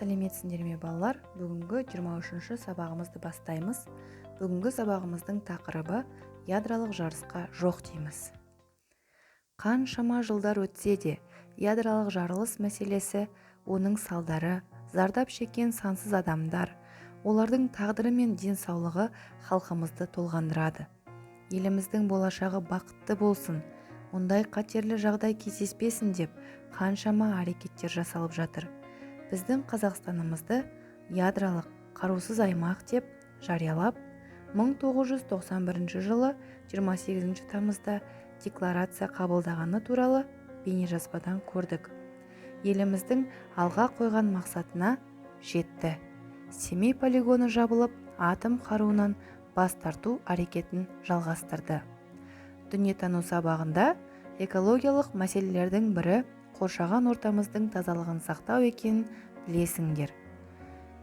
сәлеметсіңдер ме балалар? Бүгінгі 23-ші сабағымызды бастаймыз. Бүгінгі сабағымыздың тақырыбы ядролық жарылысқа жоқ дейміз. Қаншама жылдар өтсе де, ядролық жарылыс мәселесі, оның салдары, зардап шеккен сансыз адамдар, олардың тағдыры мен денсаулығы халқымызды толғандырады. Еліміздің болашағы бақытты болсын, ондай қатерлі жағдай кездеспесін деп қаншама әрекеттер жасалып жатыр. Біздің Қазақстанымызды ядролық қарусыз аймақ деп жариялап, 1991 жылы 28 тамызда декларация қабылдағаны туралы бейнежазбадан көрдік. Еліміздің алға қойған мақсатына жетті. Семей полигоны жабылып, атом қаруынан бас тарту әрекетін жалғастырды. Дүниетану сабағында экологиялық мәселелердің бірі қоршаған ортамыздың тазалығын сақтау екенін білесіңдер.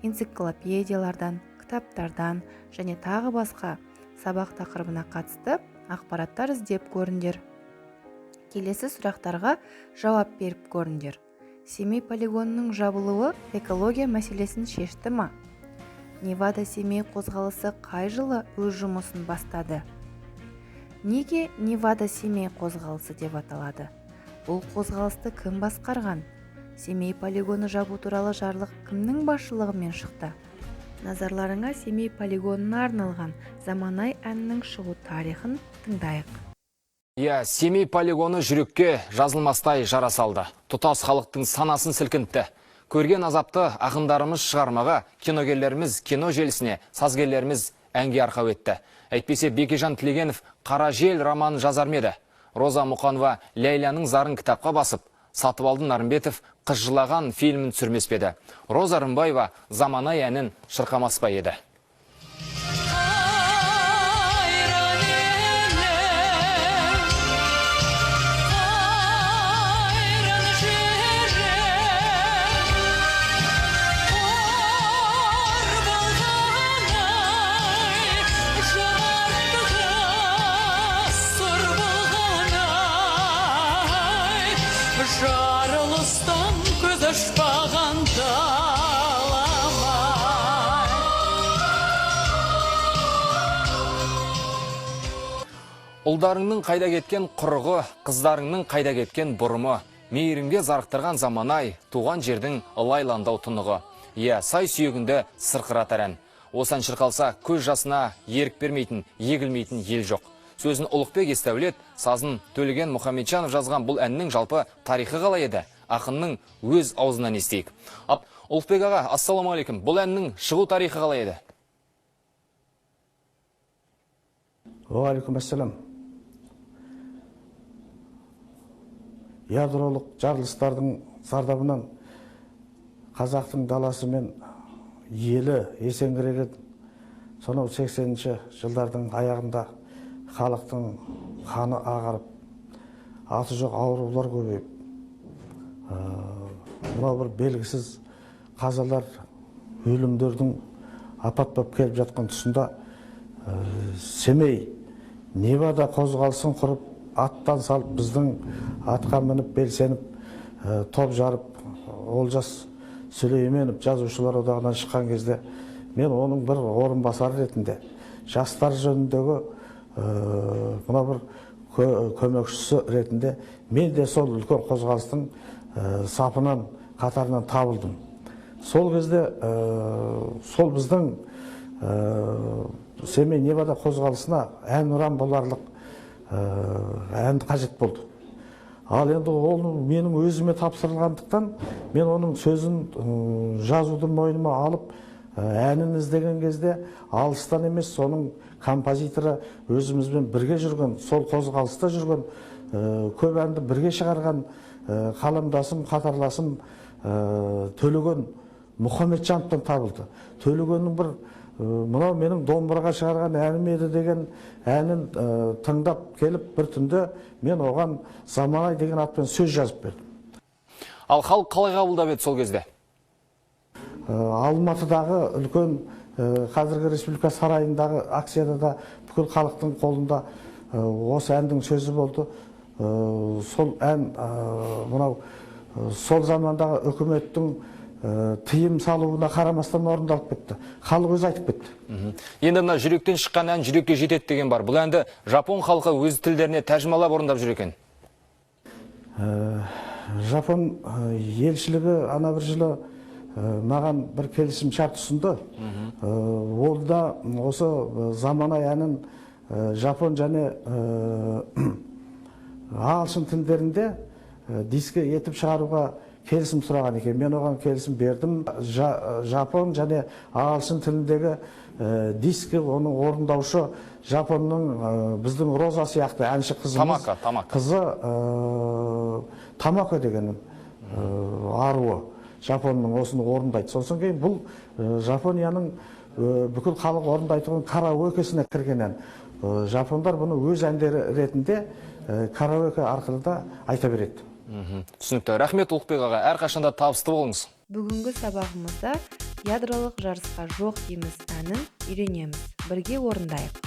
Энциклопедиялардан, кітаптардан және тағы басқа сабақ тақырыбына қатысты ақпараттар іздеп көріңдер. Келесі сұрақтарға жауап беріп көріңдер. Семей полигонының жабылуы экология мәселесін шешті ма? Невада-Семей қозғалысы қай жылы өз жұмысын бастады? Неге Невада-Семей қозғалысы деп аталады? Бұл қозғалысты кім басқарған? Семей полигоны жабу туралы жарлық кімнің басшылығымен шықты? Назарларыңа Семей полигонына арналған заманай әннің шығу тарихын тыңдайық. Семей полигоны жүрекке жазылмастай жара салды. Тұтас халықтың санасын сілкінтті. Көрген азапты ақындарымыз шығармаға, киногерлеріміз кино желісіне, сазгерлеріміз әнге арқау етті. Әйтпесе Бекежан Тілегенов «Қара жел» романын жазар ма еді? Роза Мұқанова Ләйляның зарын кітапқа басып, Сатыбалды Нарымбетов «Қыз жылаған» фильмін түсірмес пе еді? Роза Рымбаева заманай әнін шырқамас па еді? Жарылыстан көз ашпаған даламай. Ұлдарыңның қайда кеткен құрығы, қыздарыңның қайда кеткен бұрымы, мейірімге зарықтырған заманай, туған жердің лайландау тұнығы. Сай сүйегінді сырқыратар ән. Осан шырқалса көз жасына ерік бермейтін, егілмейтін ел жоқ. Сөзін Ұлықбек Есдәулет, сазын Төлеген Мұхамеджанов жазған бұл әннің жалпы тарихы қалай еді? Ақынның өз аузынан естейік. Ұлықбек аға, ассаламу алейкум. Бұл әннің шығу тарихы қалай еді? Уалейкум ассалам. Ядролық жарылыстардың зардабынан қазақтың даласы мен елі есеңгіреген сонау 80-ші жылдардың аяғында халықтың қаны ағарып, аты жоқ аурулар көбейіп, мынау бір белгісіз қазалар, өлімдердің апат болып келіп жатқан тұсында Семей Невада қозғалысын құрып, аттан салып, біздің атқа мініп, белсеніп, топ жарып, Олжас Сүлейменов жазушылар одағынан шыққан кезде мен оның бір орынбасары ретінде жастар жөніндегі мына бір көмекшісі ретінде мен де сол үлкен қозғалыстың сапынан, қатарынан табылдым. Сол кезде сол біздің Семей Невада қозғалысына әнұран боларлық ән қажет болды. Ал енді ол менің өзіме тапсырылғандықтан мен оның сөзін жазуды мойныма алып, әнін іздеген кезде алыстан емес, соның композиторы өзімізбен бірге жүрген, сол қозғалыста жүрген, көп әнді бірге шығарған қаламдасым, қатарласым Төлеген Мұхамеджановтан табылды. Төлегеннің бір мынау менің домбыраға шығарған әнім еді деген әнін тыңдап келіп, бір түнде мен оған заманай деген атпен сөз жазып бердім. Ал халық қалай қабылдап еді сол кезде? Алматыдағы үлкен қазіргі республика сарайындағы акцияда да бүкіл халықтың қолында осы әндің сөзі болды. Сол ән мынау сол замандағы үкіметтің тыйым салуына қарамастан орындалып кетті. Халық өзі айтып кетті. Енді мына жүректен шыққан ән жүрекке жетеді деген бар. Бұл әнді жапон халқы өз тілдеріне тәржімалап орындап жүр екен. Жапон елшілігі ана бір жылы маған бір келісім шарт ұсынды. Ол да осы заманай әнін жапон және ағылшын тілдерінде дискі етіп шығаруға келісім сұраған екен. Мен оған келісім бердім. Жапон және ағылшын тіліндегі дискі, оның орындаушы Жапонның біздің Роза сияқты әнші қызымыз. Қызы Тамака деген аруы. Жапонның осыны орындайды. Сосын кейін бұл Жапонияның бүкіл халық орындайтын караокесіне кірген ән. Жапондар бұны өз әндері ретінде караоке арқылы да айта береді. Түсінікті. Рахмет Ұлықбек аға, әрқашанда табысты болыңыз. Бүгінгі сабағымызда ядролық жарысқа жоқ дейміз әнін үйренеміз. Бірге орындайық.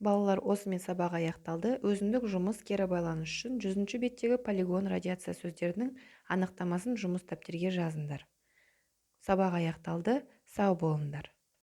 Балалар осымен сабақ аяқталды. Өзіндік жұмыс кері байланыс үшін 100-ші беттегі полигон радиация сөздерінің анықтамасын жұмыс дәптерге жазыңдар. Сабақ аяқталды. Сау болыңдар.